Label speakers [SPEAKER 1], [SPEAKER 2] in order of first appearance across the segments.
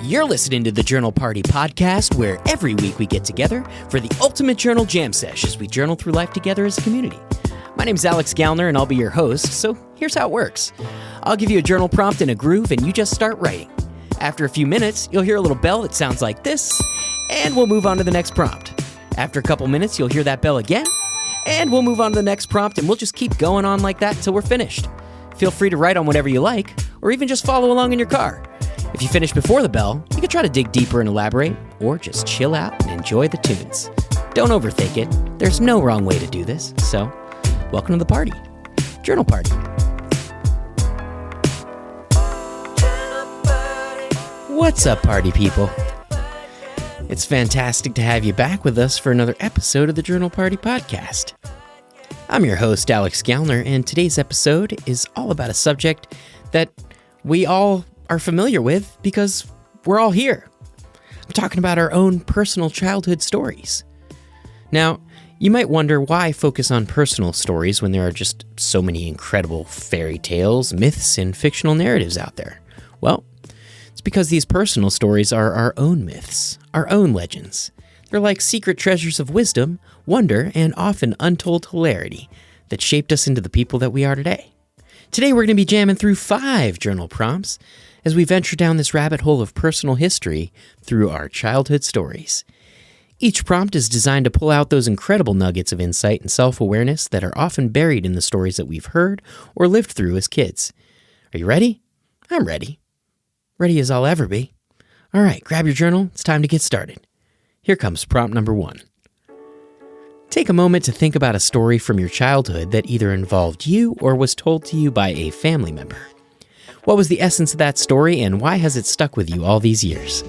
[SPEAKER 1] You're listening to the Journal Party Podcast, where every week we get together for the ultimate journal jam sesh as we journal through life together as a community. My name's Alex Gallner, and I'll be your host, so here's how it works. I'll give you a journal prompt and a groove, and you just start writing. After a few minutes, you'll hear a little bell that sounds like this, and we'll move on to the next prompt. After a couple minutes, you'll hear that bell again, and we'll move on to the next prompt, and we'll just keep going on like that until we're finished. Feel free to write on whatever you like, or even just follow along in your car. If you finish before the bell, you can try to dig deeper and elaborate, or just chill out and enjoy the tunes. Don't overthink it. There's no wrong way to do this, so welcome to the party. Journal Party. What's up, party people? It's fantastic to have you back with us for another episode of the Journal Party Podcast. I'm your host, Alex Gallner, and today's episode is all about a subject that we all are familiar with because we're all here. I'm talking about our own personal childhood stories. Now, you might wonder why focus on personal stories when there are just so many incredible fairy tales, myths, and fictional narratives out there. Well, it's because these personal stories are our own myths, our own legends. They're like secret treasures of wisdom, wonder, and often untold hilarity that shaped us into the people that we are today. Today we're going to be jamming through 5 journal prompts as we venture down this rabbit hole of personal history through our childhood stories. Each prompt is designed to pull out those incredible nuggets of insight and self-awareness that are often buried in the stories that we've heard or lived through as kids. Are you ready? I'm ready. Ready as I'll ever be. All right, grab your journal. It's time to get started. Here comes prompt number 1. Take a moment to think about a story from your childhood that either involved you or was told to you by a family member. What was the essence of that story, and why has it stuck with you all these years?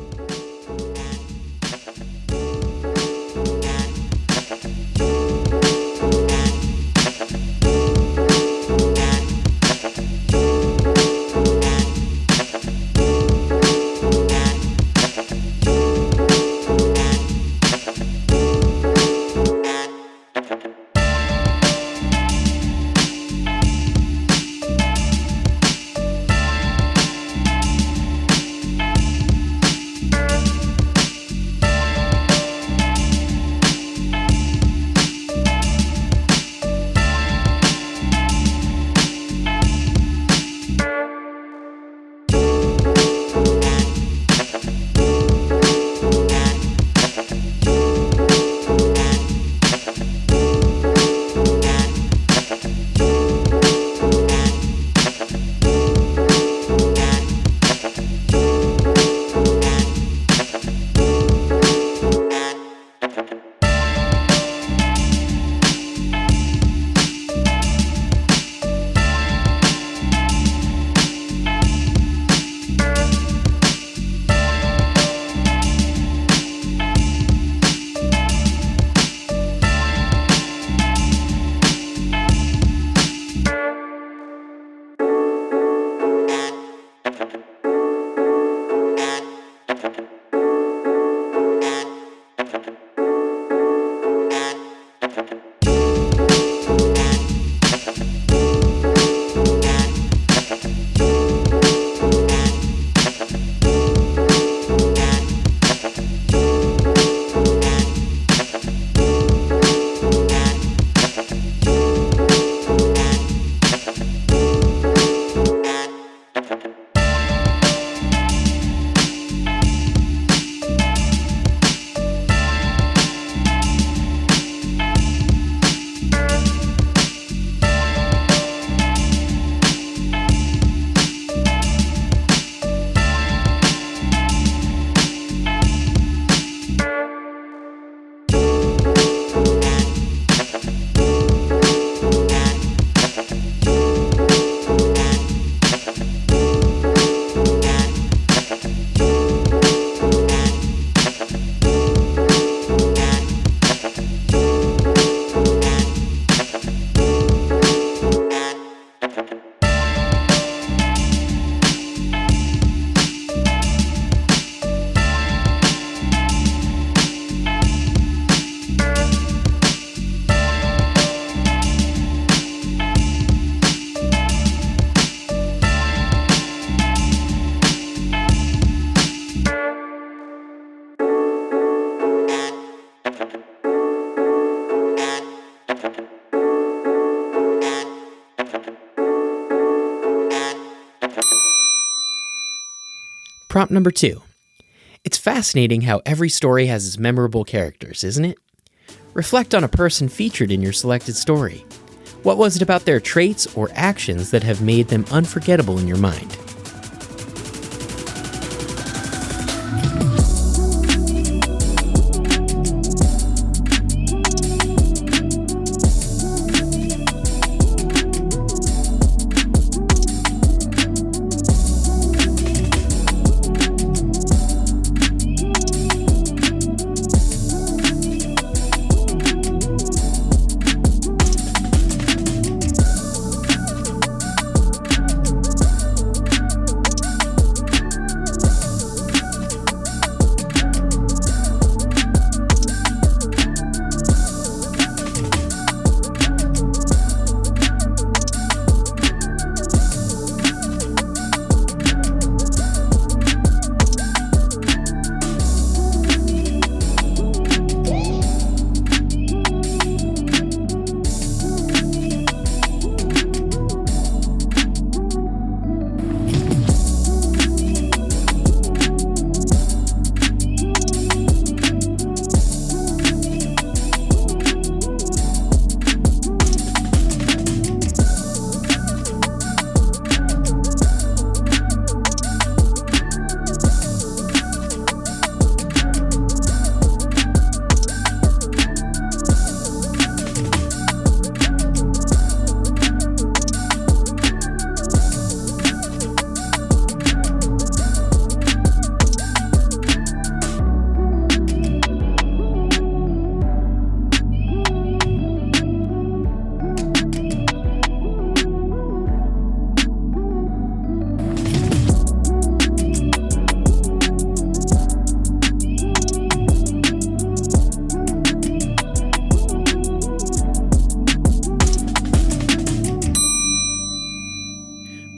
[SPEAKER 1] Prompt number 2. It's fascinating how every story has its memorable characters, isn't it? Reflect on a person featured in your selected story. What was it about their traits or actions that have made them unforgettable in your mind?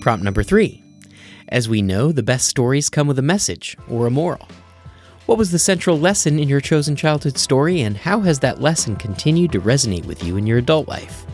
[SPEAKER 1] Prompt number 3. As we know, the best stories come with a message or a moral. What was the central lesson in your chosen childhood story, and how has that lesson continued to resonate with you in your adult life?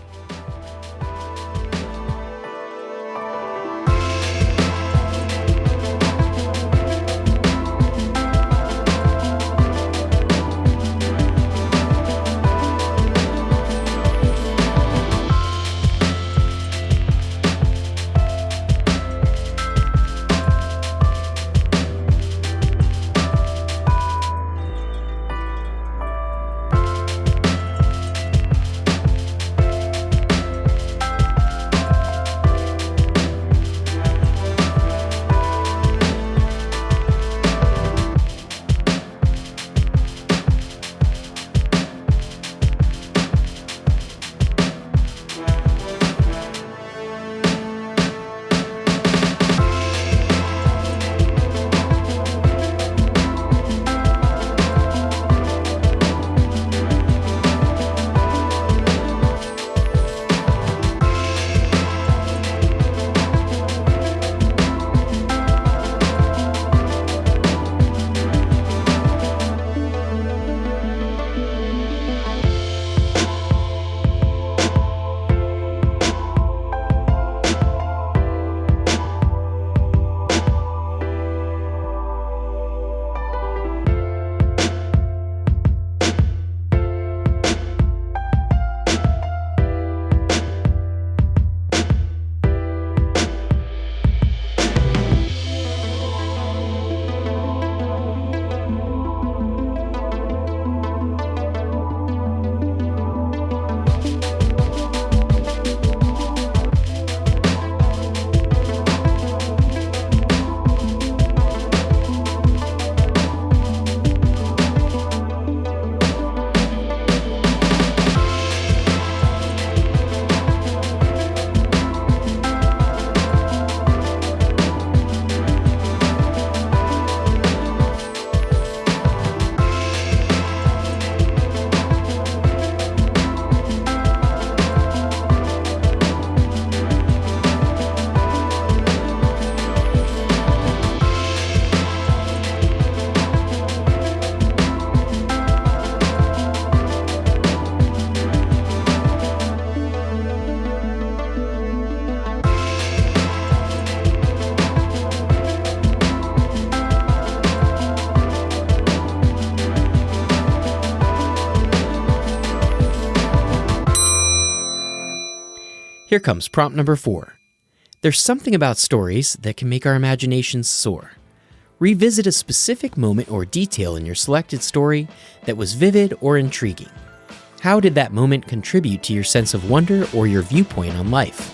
[SPEAKER 1] Here comes prompt number 4. There's something about stories that can make our imaginations soar. Revisit a specific moment or detail in your selected story that was vivid or intriguing. How did that moment contribute to your sense of wonder or your viewpoint on life?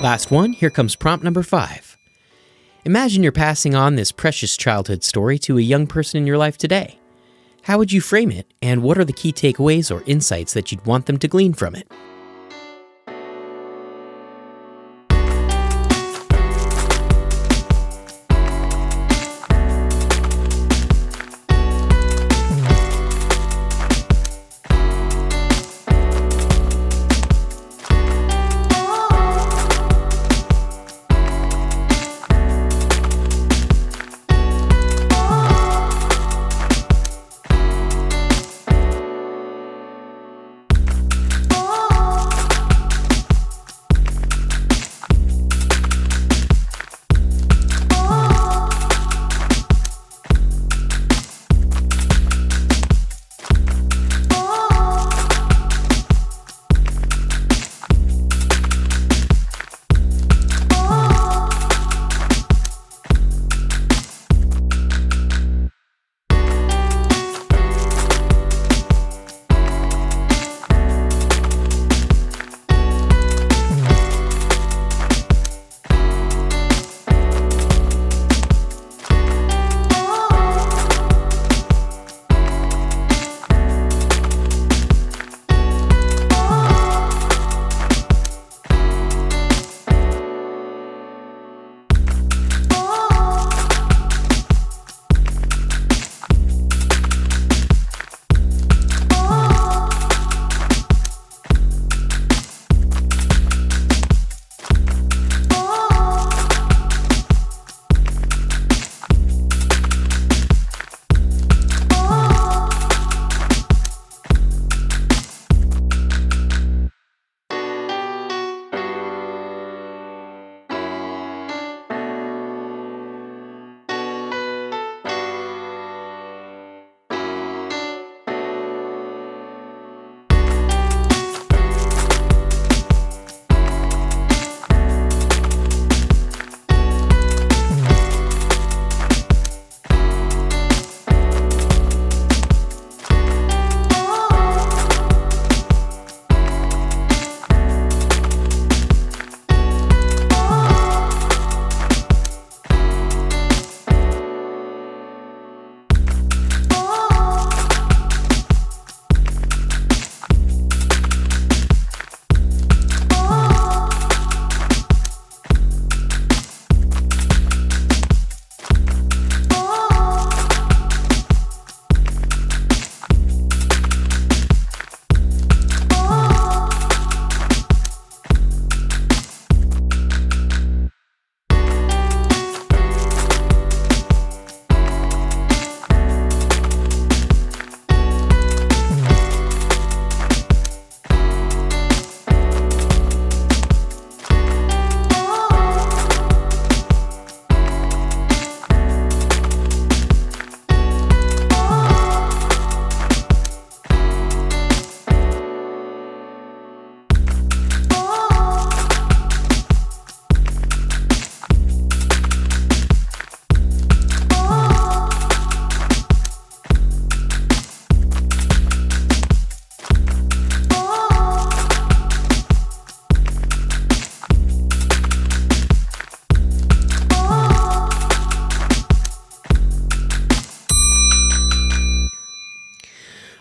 [SPEAKER 1] Last one, here comes prompt number 5. Imagine you're passing on this precious childhood story to a young person in your life today. How would you frame it, and what are the key takeaways or insights that you'd want them to glean from it?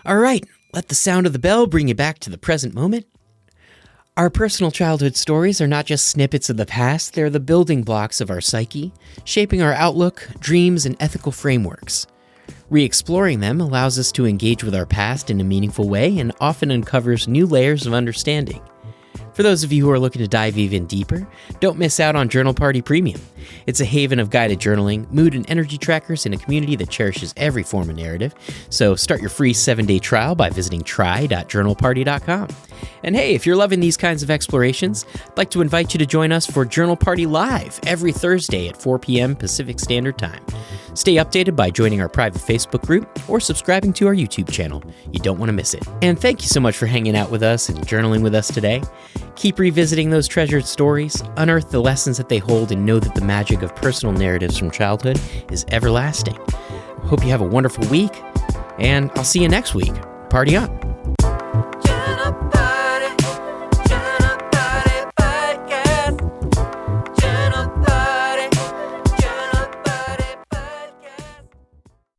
[SPEAKER 1] All right, let the sound of the bell bring you back to the present moment. Our personal childhood stories are not just snippets of the past, they're the building blocks of our psyche, shaping our outlook, dreams, and ethical frameworks. Re-exploring them allows us to engage with our past in a meaningful way and often uncovers new layers of understanding. For those of you who are looking to dive even deeper, don't miss out on Journal Party Premium. It's a haven of guided journaling, mood and energy trackers, and a community that cherishes every form of narrative. So start your free 7-day trial by visiting try.journalparty.com. And hey, if you're loving these kinds of explorations, I'd like to invite you to join us for Journal Party Live every Thursday at 4 p.m. Pacific Standard Time. Stay updated by joining our private Facebook group or subscribing to our YouTube channel. You don't want to miss it. And thank you so much for hanging out with us and journaling with us today. Keep revisiting those treasured stories, unearth the lessons that they hold, and know that the magic of personal narratives from childhood is everlasting. Hope you have a wonderful week, and I'll see you next week. Party on!